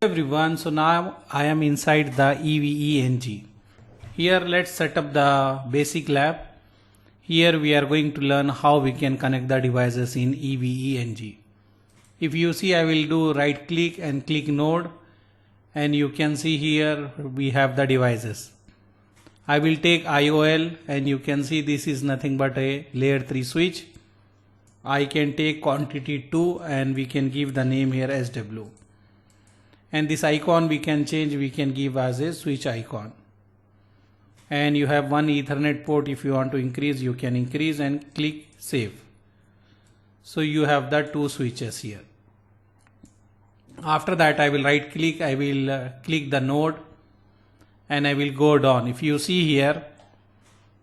Everyone, so now I am inside the EVENG. Here let's set up the basic lab. Here we are going to learn how we can connect the devices in EVENG. If you see, I will do right click and click node, and you can see here we have the devices. I will take IOL, and you can see this is nothing but a layer 3 switch. I can take quantity 2 and we can give the name here SW. And this icon we can change, we can give as a switch icon. And you have one Ethernet port. If you want to increase, you can increase and click save. So you have the two switches here. After that I will right click, I will click the node and I will go down. If you see here,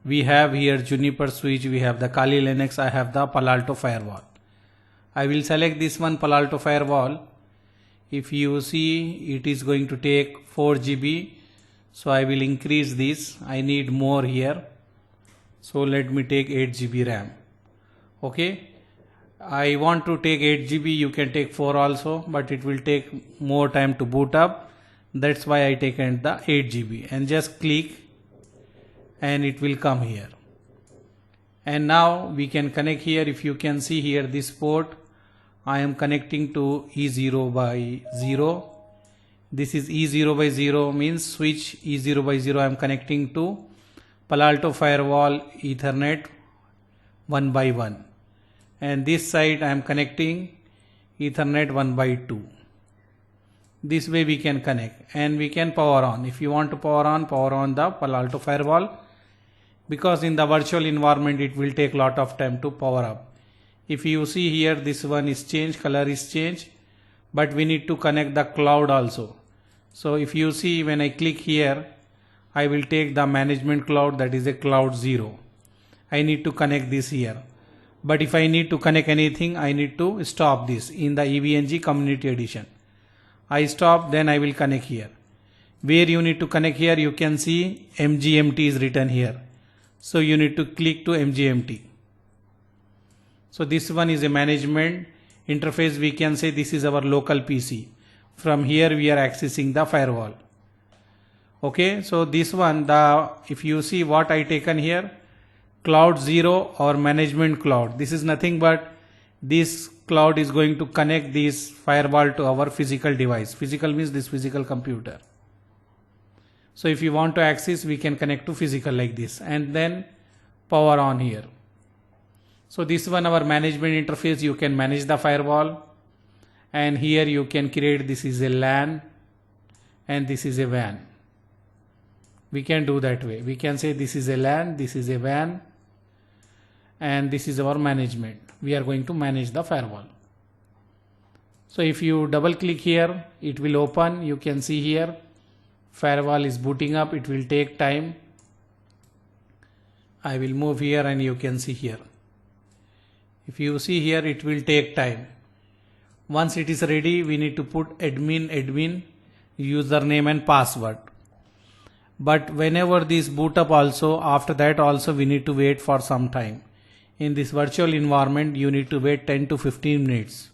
we have here Juniper switch, we have the Kali Linux, I have the Palo Alto Firewall. I will select this one, Palo Alto Firewall. If you see, it is going to take 4 GB. So I will increase this. I need more here. So let me take 8 GB RAM. Okay. I want to take 8 GB. You can take 4 also, but it will take more time to boot up. That's why I taken the 8 GB and just click and it will come here. And now we can connect here. If you can see here, this port, I am connecting to E0 by 0. This is E0 by 0 means switch E0 by 0 I am connecting to Palo Alto Firewall Ethernet 1 by 1. And this side I am connecting Ethernet 1 by 2. This way we can connect and we can power on. If you want to power on the Palo Alto Firewall, because in the virtual environment it will take lot of time to power up. If you see here, this one is changed, color is changed, but we need to connect the cloud also. So if you see, when I click here, I will take the management cloud, that is a cloud 0. I need to connect this here. But if I need to connect anything, I need to stop this in the EVNG community edition. I stop, then I will connect here. Where you need to connect here, you can see MGMT is written here. So you need to click to MGMT. So this one is a management interface. We can say this is our local PC. From here we are accessing the firewall. Okay, so this one, if you see what I taken here, cloud 0 or management cloud. This is nothing but this cloud is going to connect this firewall to our physical device. Physical means this physical computer. So if you want to access, we can connect to physical like this and then power on here. So this one, our management interface, you can manage the firewall, and here you can create, this is a LAN and this is a WAN. We can do that way. We can say this is a LAN, this is a WAN, and this is our management. We are going to manage the firewall. So if you double click here, it will open. You can see here, firewall is booting up. It will take time. I will move here and you can see here. If you see here, it will take time. Once it is ready, we need to put admin, username and password. But whenever this boot up also, after that also we need to wait for some time. In this virtual environment, you need to wait 10 to 15 minutes.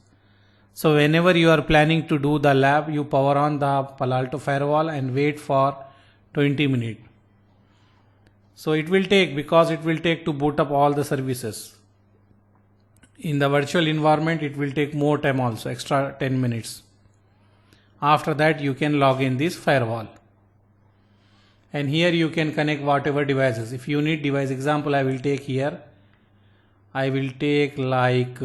So whenever you are planning to do the lab, you power on the Palo Alto Firewall and wait for 20 minutes. So it will take, because it will take to boot up all the services. In the virtual environment, it will take more time also, extra 10 minutes. After that, you can log in this firewall. And here you can connect whatever devices. If you need device example, I will take here. I will take like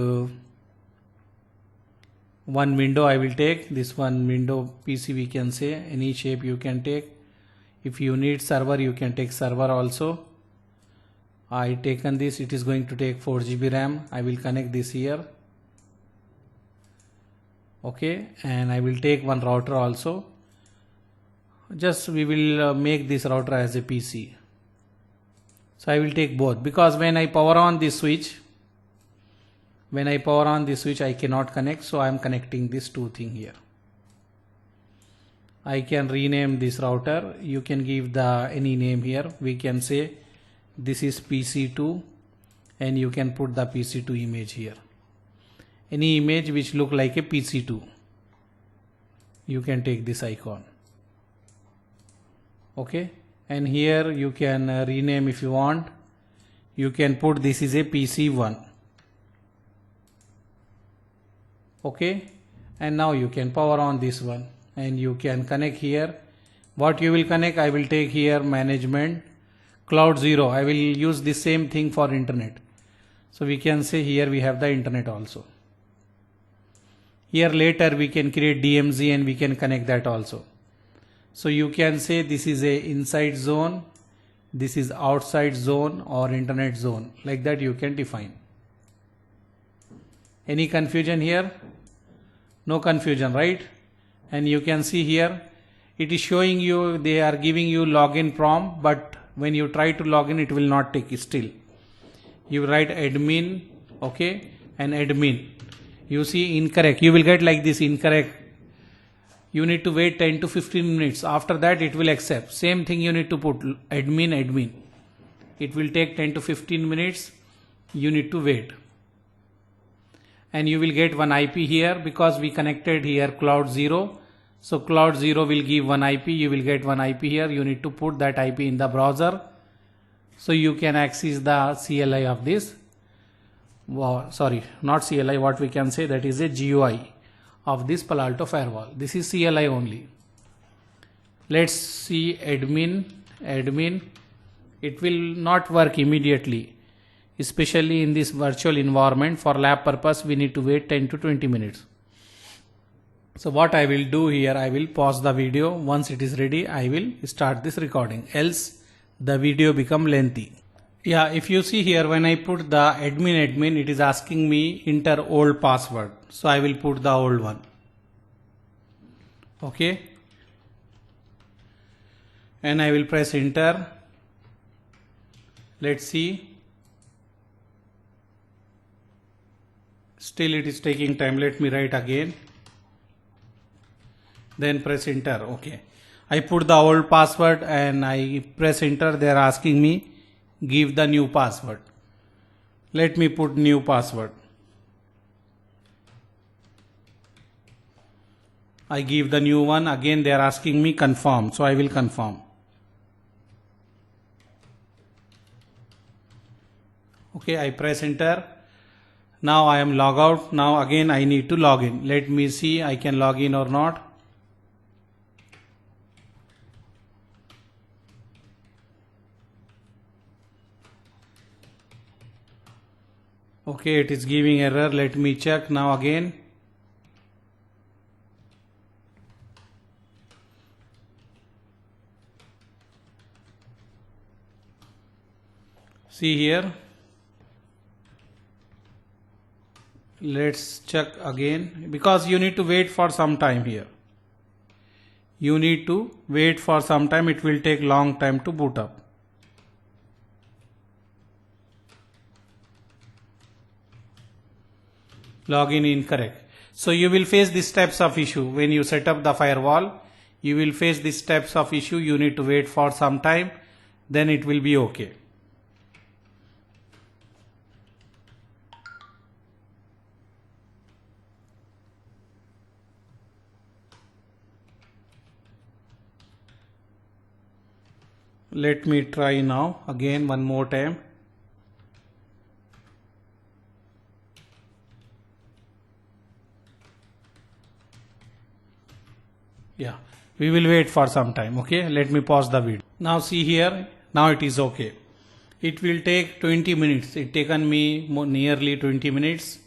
one window. I will take this one window PC, we can say any shape you can take. If you need server, you can take server also. I taken this, it is going to take 4 GB RAM. I will connect this here. Okay, and I will take one router also. Just we will make this router as a PC. So I will take both, because when I power on this switch, I cannot connect. So I am connecting these two things here. I can rename this router. You can give the any name here. We can say this is PC2 and you can put the PC2 image here. Any image which look like a PC2. you can take this icon. Okay, and here you can rename if you want. You can put this is a PC1. Okay, and now you can power on this one and you can connect here. What you will connect, I will take here management cloud 0. I will use the same thing for internet. So we can say here we have the internet also. Here later we can create DMZ and we can connect that also. So you can say this is a inside zone, this is outside zone or internet zone. Like that you can define. Any confusion here? No confusion, right? And you can see here it is showing you, they are giving you login prompt, but when you try to log in it will not take still. You write admin, okay, and admin. You see incorrect, you will get like this incorrect. You need to wait 10 to 15 minutes. After that it will accept. Same thing you need to put admin. It will take 10 to 15 minutes. You need to wait. And you will get one IP here because we connected here cloud 0. So cloud 0 will give one IP. You will get one IP here. You need to put that IP in the browser. So you can access the CLI of this. Wow, sorry, not CLI. What we can say, that is a GUI of this Palo Alto Firewall. This is CLI only. Let's see admin. It will not work immediately, especially in this virtual environment. For lab purpose we need to wait 10 to 20 minutes. So what I will do here, I will pause the video. Once it is ready I will start this recording, else the video become lengthy. Yeah, if you see here, when I put the admin, it is asking me enter old password. So I will put the old one. Okay. And I will press enter. Let's see. Still it is taking time. Let me write again. Then press enter. Okay. I put the old password and I press enter. They are asking me give the new password. Let me put new password. I give the new one. Again they are asking me confirm. So I will confirm. Okay, I press enter. Now I am log out. Now again I need to log in. Let me see I can log in or not. Okay, it is giving error. Let me check now again. See here. Let's check again, because you need to wait for some time here. You need to wait for some time. It will take long time to boot up. Login incorrect. So you will face these types of issue when you set up the firewall. You will face these types of issue. You need to wait for some time, then it will be okay. Let me try now again one more time. Yeah, we will wait for some time. Okay, let me pause the video. Now see here, now it is okay. It will take 20 minutes. It taken me nearly 20 minutes.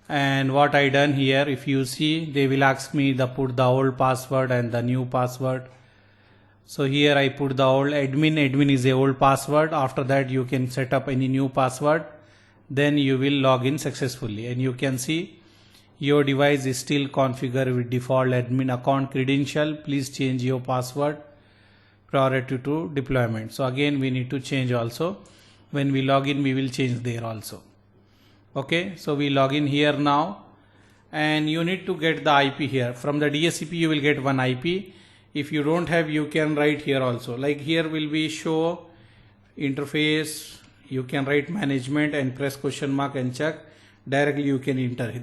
And what I done here, if you see, they will ask me to put the old password and the new password. So here I put the old admin is a old password. After that you can set up any new password. Then you will log in successfully, and you can see your device is still configured with default admin account credential. Please change your password prior to deployment. So again we need to change also. When we log in we will change there also. Okay, so we log in here now, and you need to get the IP here. From the DSCP you will get one IP. If you don't have, you can write here also. Like here will be show interface. You can write management and press question mark and check. Directly you can enter it.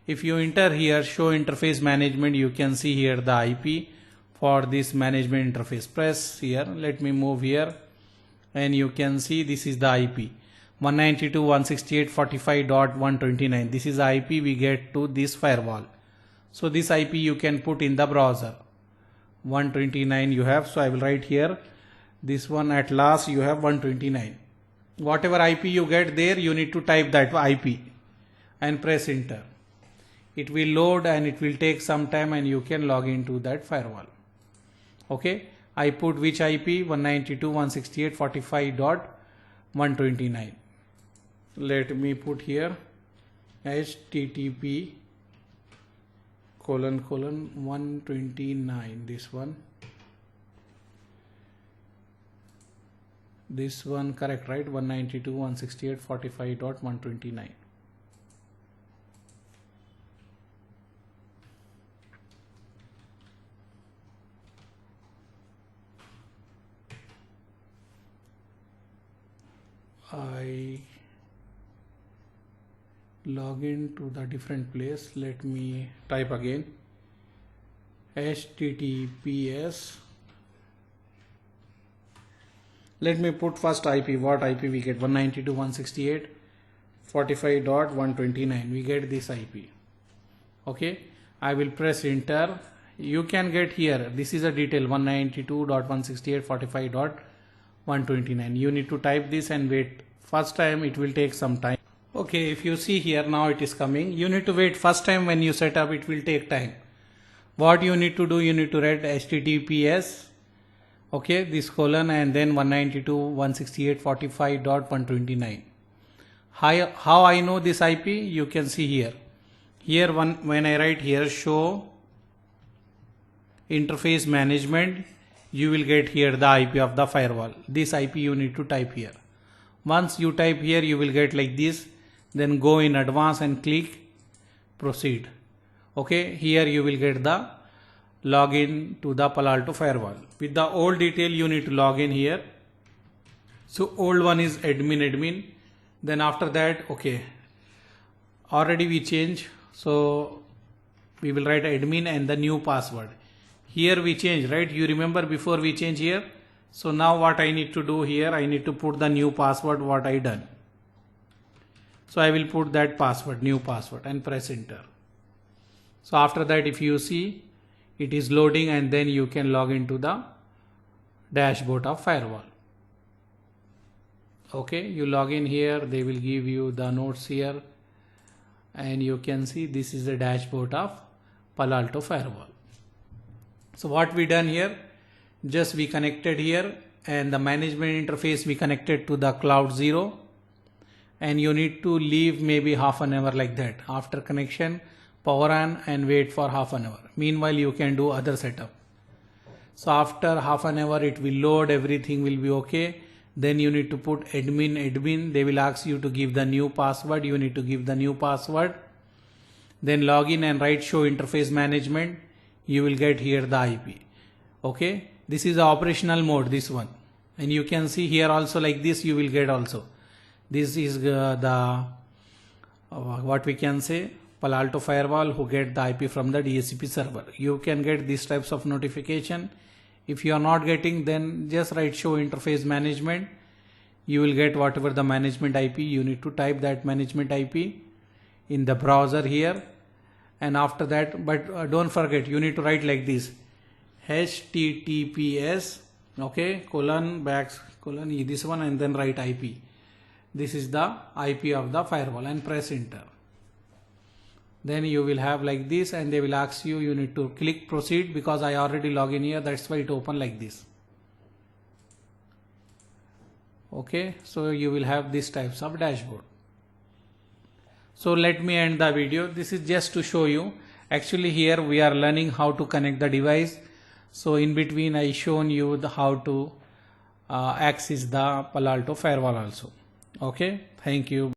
If you enter here show interface management, you can see here the IP for this management interface. Press here, let me move here, and you can see this is the IP 192.168.45.129. this is the IP we get to this firewall. So this IP you can put in the browser. 129 you have, so I will write here this one. At last you have 129. Whatever IP you get there, you need to type that IP and press enter. It will load and it will take some time, and you can log into that firewall. Okay, I put which IP 192.168.45.129. let me put here http://129. this one correct, right? 192.168.45.129. I log in to the different place. Let me type again https. Let me put first IP. What IP we get? 192.168.45.129. we get this IP. Okay, I will press enter. You can get here, this is a detail 192.168.45.129. you need to type this and wait. First time it will take some time. Okay, if you see here, now it is coming. You need to wait. First time when you set up, it will take time. What you need to do, you need to write https, okay, this colon, and then 192.168.45.129. How I know this IP? You can see here. Here when I write here show interface management, you will get here the IP of the firewall. This IP you need to type here. Once you type here, you will get like this. Then go in advanced and click proceed. Okay, here you will get the login to the Palo Alto Firewall. With the old detail, you need to log in here. So old one is admin. Then after that, okay, already we change. So we will write admin and the new password. Here we change, right? You remember before we change here. So now what I need to do here, I need to put the new password what I done. So I will put that password, new password, and press enter. So after that, if you see, it is loading, and then you can log into the dashboard of firewall. Okay, you log in here, they will give you the notes here, and you can see this is the dashboard of Palo Alto Firewall. So what we done here, just we connected here, and the management interface we connected to the cloud 0, and you need to leave maybe half an hour like that. After connection, power on and wait for half an hour. Meanwhile, you can do other setup. So after half an hour, it will load, everything will be okay. Then you need to put admin. They will ask you to give the new password. You need to give the new password. Then log in and write show interface management. You will get here the IP. Okay, this is the operational mode, this one, and you can see here also like this you will get also. This is the what we can say Palo Alto Firewall who get the IP from the DHCP server. You can get these types of notification. If you are not getting, then just write show interface management. You will get whatever the management IP. You need to type that management IP in the browser here, and after that, but don't forget, you need to write like this https, okay, colon this one, and then write IP. This is the IP of the firewall, and press enter. Then you will have like this, and they will ask you, you need to click proceed, because I already log in here, that's why it open like this. Okay, so you will have these types of dashboard. So let me end the video. This is just to show you. Actually here we are learning how to connect the device. So in between I shown you how to access the Palo Alto Firewall also. Okay, thank you.